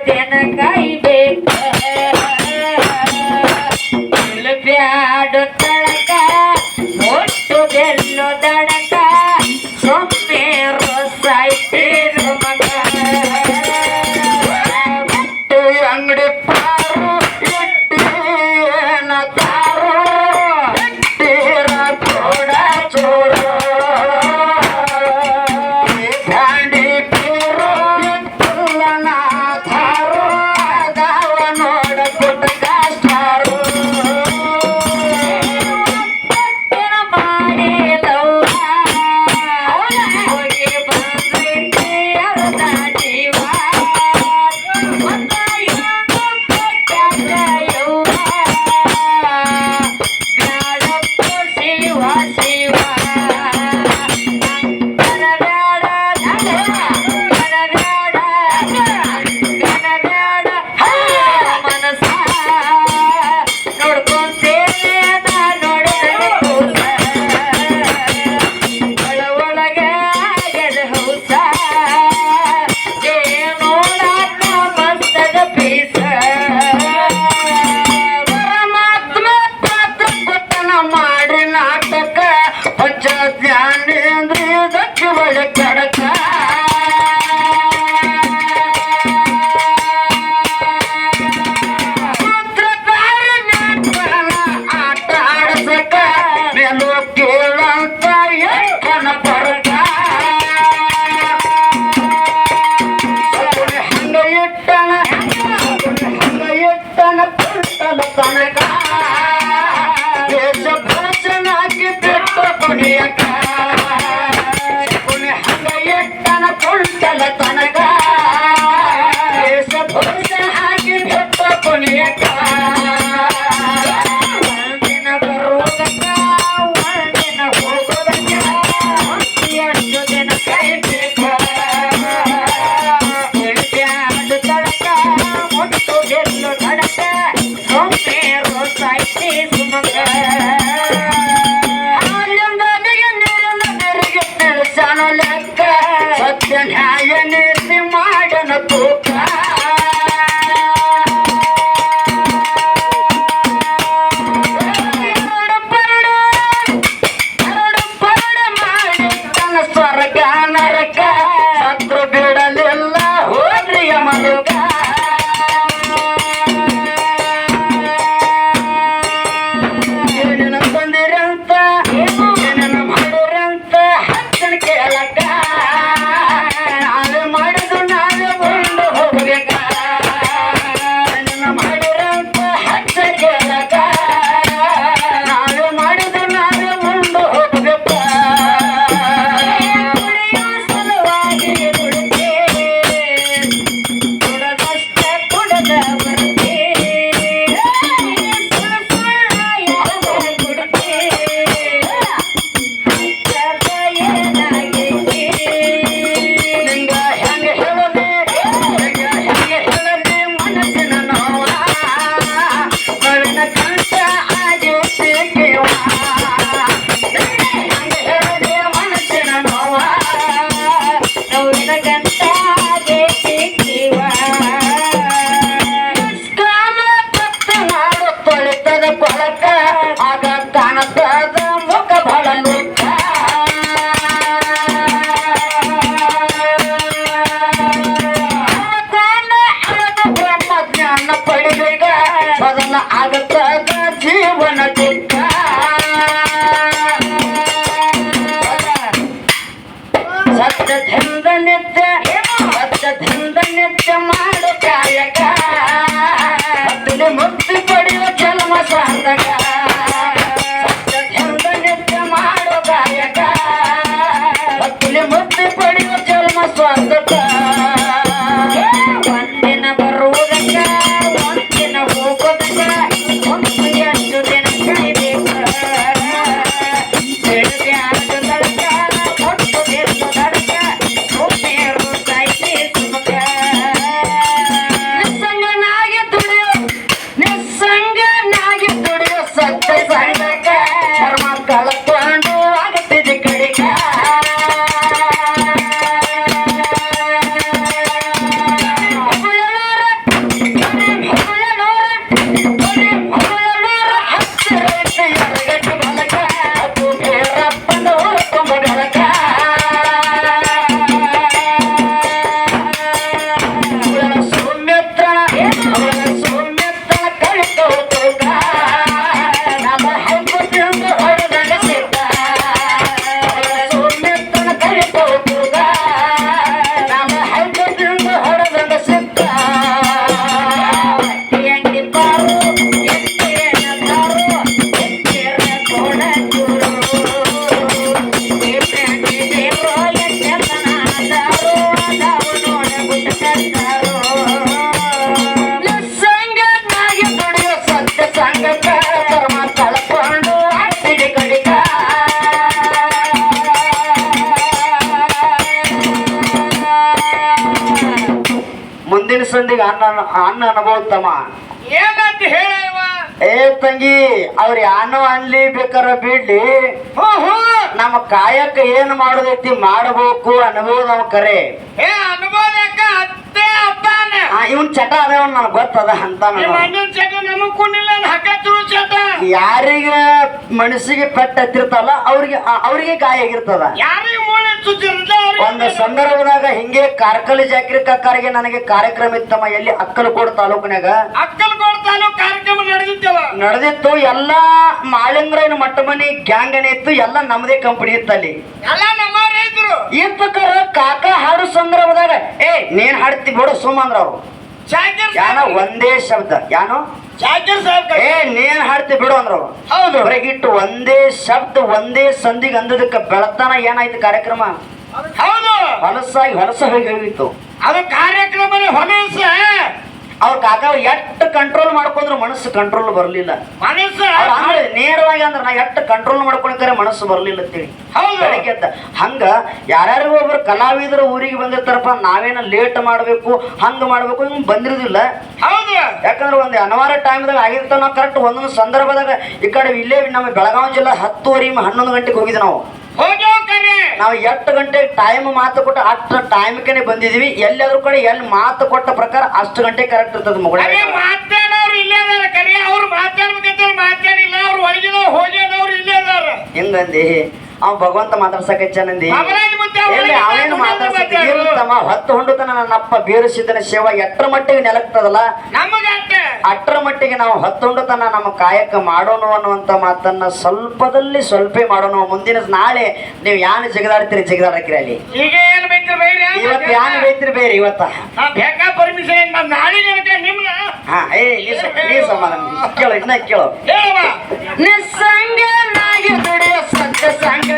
ತೆನ ಕಾಯ್ಬೇಕ ಬ್ಯಾಡು ತಳಕ ಒಟ್ಟು ಬೆಲ್ಲು ದಡಕ ಸೊಮ್ಮೆ ರೊಸಾಯ್ತೇನು ಮಗ ಅಂಗಡಿ ಪಾರು ಇಟ್ಟೇನ ಕಾರು ಇಟ್ಟೀರ ಕೋಡ ಚೋರು ಗಾಂಡಿ ಪೀರು ಇಟ್ಟಲ್ಲ ನಾ ಕಾರು ದಾವ ನೋಡ ಗುಡ್ಡ ಸ್ಟಾರು ಜ್ಞಾನೇಂದ್ರಿಯ ದಕ್ಷಿಣ ಕಡಕ ಆಟ ಆಡಸಕ ಮೇಲೂ ಕೇಳಂತ ಎಕ್ಕನ ಬರಕ ಹಂಗ ಇಟ್ಟನ ಪುಟ್ಟಲ ತನಕ ದೇಶ ಭಾಷಣಾಗಿ ಬಿಟ್ಟು ಕೊನೆಯಕ ಹಂಗ ಇಟ್ಟನ ಪುಟ್ಟಲ ತನಕ ದೇಶ ಭಾಷಣ ಹಾಕಿ ಬಿಟ್ಟು ಕೊನೆಯಕ ಒಂದಿನ ಬರುವುದಕ್ಕ ಅನ್ನ ಅನ್ಬೋದು ತಮ್ಮ. ಏನಂತ ಹೇಳವ? ಏ ತಂಗಿ ಅವ್ರ ಯಾನೋ ಅನ್ಲಿ ಬೇಕಾರ ಬಿಡ್ಲಿ, ನಮ್ಮ ಕಾಯಕ ಏನ್ ಮಾಡೋದೈತಿ ಮಾಡಬೇಕು ಅನ್ಬೋದು ನಾವು ಕರೆ. ಏ ಅನುಭವಕ್ಕ ಅತ್ತೆ ಅತ್ತಾನ ಇವನ್ ಚಟ ಅದೇವ್ ನನಗ್ ಗೊತ್ತದ ಅಂತ. ಮಣ್ಣಿನ ಚಟ ನಮಗ್ ಕುಂಡಿಲ್ಲ ಹಕ್ಕ ತುಳು ಚಟ. ಯಾರಿಗ ಮನಸ್ಸಿಗೆ ಪೆಟ್ಟ ಹತ್ತಿರ್ತಲ್ಲ ಅವ್ರಿಗೆ ಗಾಯ ಆಗಿರ್ತದ. ಯಾರಿಗೆ ಮೂಳೆ ಸುತ್ತಿರ್ತ ಒಂದು ಸಂದರ್ಭದಾಗ ಹಿಂಗೆ ಕಾರ್ಕಲಿ ಜಾಕ್ರಿ ಕಕ್ಕಾರಿಗೆ ನನಗೆ ಕಾರ್ಯಕ್ರಮ ಇತ್ತಮ್ಮ, ಎಲ್ಲಿ ಅಕ್ಕಲಕೋಟ ತಾಲೂಕಿನಾಗ. ಅಕ್ಕಲಕೋಟ ತಾಲೂಕು ಕಾರ್ಯಕ್ರಮ ನಡೆದಿತ್ತವ. ನಡೆದಿತ್ತು. ಎಲ್ಲಾ ಮಾಳಿಂಗ್ರೈನ ಮಟ್ಟ ಮನಿ ಗ್ಯಾಂಗ್ ಏನೇ ಇತ್ತು, ಎಲ್ಲ ನಮ್ಮದೇ ಕಂಪನಿ ಇತ್ತು ಅಲ್ಲಿ. ಎಲ್ಲ ನಮ್ಮವ್ರೇ ಇದ್ರು. ಇರ್ಬೇಕಾರ ಕಾಕ ಹಾಡು ಸಂದರ್ಭದಾಗ ಏ ನೀನ್ ಹಾಡ್ತಿ ಬಿಡು ಸುಮ್ಮ ಅಂದ್ರ ಅವ್ರು. ಜಾಕಿರ್ ಯಾನೋ ಒಂದೇ ಶಬ್ದ ಯಾನೋ ಜಾಕಿರ್ ಸಾಹೇಬ್ ಏ ನೀನ್ ಹಾಡ್ತಿ ಬಿಡು ಅಂದ್ರ ಅವ್ರು. ಹೌದು. ಹೊರಗಿಟ್ಟು ಒಂದೇ ಶಬ್ದ ಒಂದೇ ಸಂಧಿಗೆ ಅಂದದಕ್ಕೆ ಬೆಳತಾನ ಏನಾಯ್ತು ಕಾರ್ಯಕ್ರಮ ಹೌದು. ಹೊಲಸ ಹೋಗಿತ್ತು ಅದು ಕಾರ್ಯಕ್ರಮನೇ ಹೊಲಸ. ಅವ್ರ ಕಾಕ ಎಷ್ಟ್ ಕಂಟ್ರೋಲ್ ಮಾಡ್ಕೊಂಡ್ರು ಮನಸ್ಸು ಕಂಟ್ರೋಲ್ ಬರ್ಲಿಲ್ಲ. ಮನಸ್ಸು ನೇರವಾಗಿ ಅಂದ್ರ ನಾ ಎಷ್ಟ್ ಕಂಟ್ರೋಲ್ ಮಾಡ್ಕೊಂಡ್ರೆ ಮನಸ್ಸು ಬರ್ಲಿಲ್ಲ ಅಂತೇಳಿ. ಹೌದು. ಬೆಳಗ್ಗೆ ಎದ್ದ ಹಂಗ ಯಾರ್ಯಾರಿಗೂ ಒಬ್ರು ಕಲಾವಿದರು ಊರಿಗೆ ಬಂದಿರ್ತಾರಪ್ಪ, ನಾವೇನ ಲೇಟ್ ಮಾಡ್ಬೇಕು ಹಂಗ ಮಾಡ್ಬೇಕು ಹಿಂಗ್ ಬಂದಿರುದಿಲ್ಲ. ಹೌದು. ಯಾಕಂದ್ರೆ ಒಂದು ಅನಿವಾರ್ಯ ಟೈಮ್ದಾಗ ಆಗಿರ್ತಾವ. ನಾವು ಕರೆಕ್ಟ್ ಒಂದೊಂದು ಸಂದರ್ಭದಾಗ ಈ ಕಡೆ ಇಲ್ಲೇ ನಮ್ಮ ಬೆಳಗಾವಿ ಜಿಲ್ಲಾ 10:30 11 ಗಂಟೆಗೆ ಹೋಗಿದ್ವಿ ನಾವು. ನಾವು 8 ಗಂಟೆಗೆ ಟೈಮ್ ಮಾತು ಕೊಟ್ಟ ಅಷ್ಟು ಟೈಮ್ಗೆ ಬಂದಿದೀವಿ. ಎಲ್ಲಾದ್ರೂ ಕಡೆ ಎಲ್ಲಿ ಮಾತು ಕೊಟ್ಟ ಪ್ರಕಾರ ಅಷ್ಟು ಗಂಟೆ ಕರೆಕ್ಟ್ ಇರ್ತದ ಮಗಳ. ಮಾತಾಡೋರು ಇಲ್ಲೇ ಅದಾರ ಕರೆ, ಅವ್ರು ಮಾತಾಡ್ಬೇಕಂತ ಮಾತಾಡಿಲ್ಲ. ಅವ್ರು ಒಳಗಿನ ಹೋಗ್ಯದವ್ರು ಇಲ್ಲೇ ಅದಾರ. ಹಿಂಗಂದಿ ಅವ್ ಭಗವಂತ ಮಾತಾಡ್ಸಕಚ್ಚನಂದಿ. ಅವೇನು ಮಾತಾಡ್ಸಮ್ಮ ಹೊತ್ತು ಹೊಂಡುತನ ನನ್ನಪ್ಪ ಬೀರಿಸಿದನ ಸೇವಾ ಎಟ್ರ ಮಟ್ಟಿಗೆ ನೆಲಕ್ತದಲ್ಲ ಅಟ್ರ ಮಟ್ಟಿಗೆ ನಾವು ಹೊತ್ತೊಂಡುತನ ನಮ್ಮ ಕಾಯಕ ಮಾಡೋಣ ಅನ್ನುವಂತ ಮಾತನ್ನ ಸ್ವಲ್ಪದಲ್ಲಿ ಸ್ವಲ್ಪ ಮಾಡೋಣ. ಮುಂದಿನ ನಾಳೆ ನೀವು ಯಾನ್ ಜಗದಾಡ್ತೀರಿ ಜಗದಾಡಕ್ರಿ ಅಲ್ಲಿ. ಈಗ ಏನ್ ಬೇಕ್ರಿ ಬೇರೆ, ಇವತ್ತು ಯಾನ್ ಬೇಯ್ತಿರಿ ಬೇರೆ ಇವತ್ತ ಬೇಕಾ ಪರ್ಮಿಷನ್ ನಾಳೆ ನಿಮ್ನ. ಹಾ ಏ ನೀ ಸಮಾಧಾನ ಕೇಳೋ ಇನ್ನ ಕೇಳೋ. ನಿಸ್ಸಂಗನಾಗಿ ದುಡಿಯೋ ಸತ್ಯ ಸಂಗ